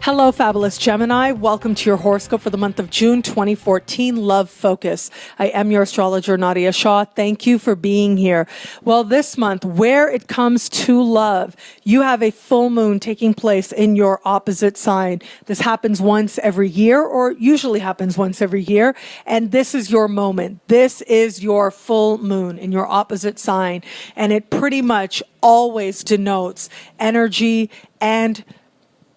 Hello, fabulous Gemini. Welcome to your horoscope for the month of June 2014, Love Focus. I am your astrologer, Nadiya Shah. Thank you for being here. Well, this month, where it comes to love, you have a full moon taking place in your opposite sign. This happens once every year, or usually happens once every year, and this is your moment. This is your full moon in your opposite sign, and it pretty much always denotes energy and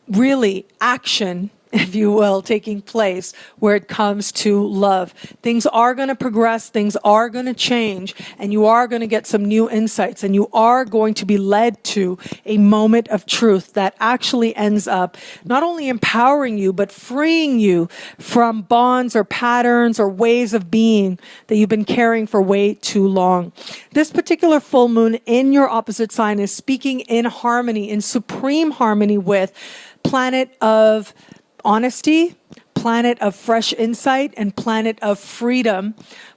really action, if you will, taking place where it comes to love. Things are going to progress, things are going to change, and you are going to get some new insights, and you are going to be led to a moment of truth that actually ends up not only empowering you, but freeing you from bonds or patterns or ways of being that you've been carrying for way too long. This particular full moon in your opposite sign is speaking in harmony, in supreme harmony with planet of honesty, planet of fresh insight, and planet of freedom,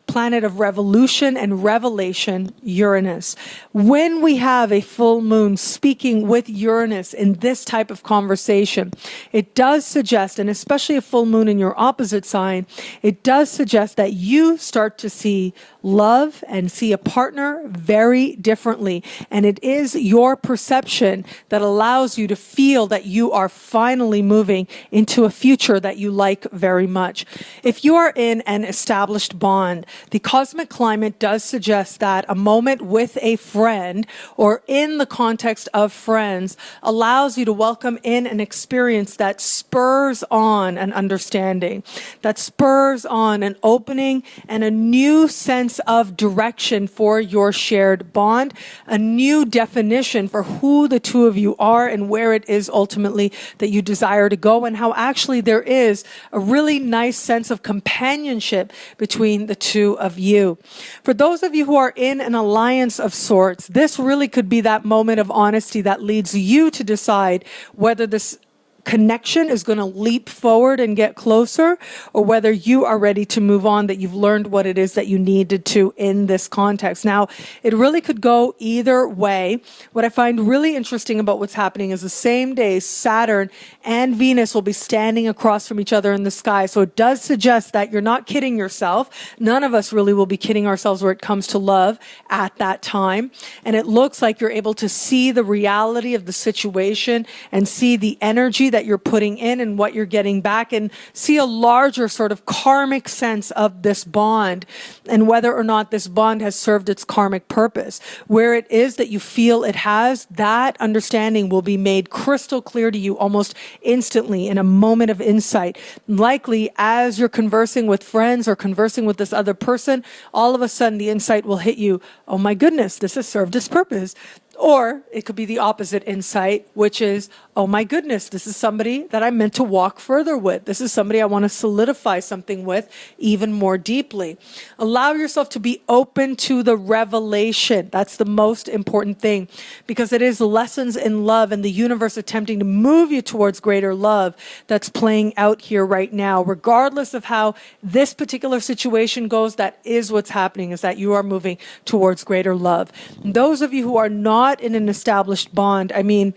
planet of revolution and revelation, Uranus. When we have a full moon speaking with Uranus in this type of conversation, it does suggest, and especially a full moon in your opposite sign, it does suggest that you start to see love and see a partner very differently. And it is your perception that allows you to feel that you are finally moving into a future that you like very much. If you are in an established bond, the cosmic climate does suggest that a moment with a friend or in the context of friends allows you to welcome in an experience that spurs on an understanding, that spurs on an opening and a new sense of direction for your shared bond, a new definition for who the two of you are and where it is ultimately that you desire to go, and how actually there is a really nice sense of companionship between the two of you. For those of you who are in an alliance of sorts, this really could be that moment of honesty that leads you to decide whether this connection is going to leap forward and get closer, or whether you are ready to move on, that you've learned what it is that you needed to in this context. Now, it really could go either way. What I find really interesting about what's happening is the same day Saturn and Venus will be standing across from each other in the sky. So it does suggest that you're not kidding yourself. None of us really will be kidding ourselves where it comes to love at that time. And it looks like you're able to see the reality of the situation and see the energy that you're putting in and what you're getting back, and see a larger sort of karmic sense of this bond and whether or not this bond has served its karmic purpose. Where it is that you feel it has, that understanding will be made crystal clear to you almost instantly in a moment of insight. Likely as you're conversing with friends or conversing with this other person, all of a sudden the insight will hit you, oh my goodness, this has served its purpose. Or it could be the opposite insight, which is, oh my goodness, this is somebody that I'm meant to walk further with. This is somebody I want to solidify something with even more deeply. Allow yourself to be open to the revelation. That's the most important thing, because it is lessons in love and the universe attempting to move you towards greater love that's playing out here right now. Regardless of how this particular situation goes, that is what's happening, is that you are moving towards greater love. And those of you who are not in an established bond, I mean,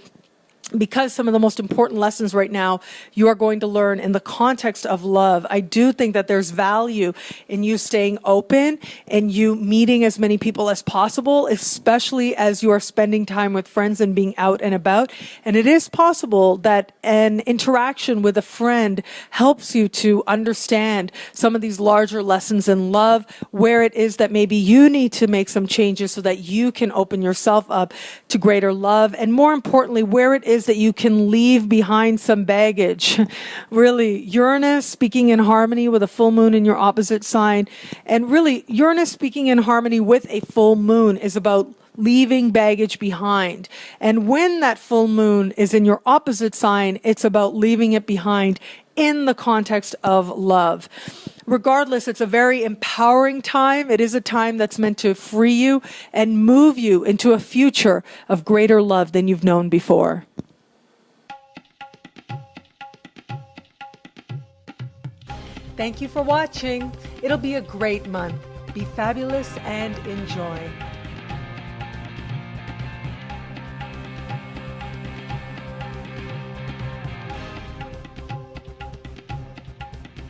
because some of the most important lessons right now you are going to learn in the context of love, I do think that there's value in you staying open and you meeting as many people as possible, especially as you are spending time with friends and being out and about. And it is possible that an interaction with a friend helps you to understand some of these larger lessons in love, where it is that maybe you need to make some changes so that you can open yourself up to greater love, and more importantly, where it is that you can leave behind some baggage. Really, Uranus speaking in harmony with a full moon in your opposite sign, and really Uranus speaking in harmony with a full moon is about leaving baggage behind. And when that full moon is in your opposite sign, it's about leaving it behind in the context of love. Regardless, it's a very empowering time. It is a time that's meant to free you and move you into a future of greater love than you've known before. Thank you for watching. It'll be a great month. Be fabulous and enjoy.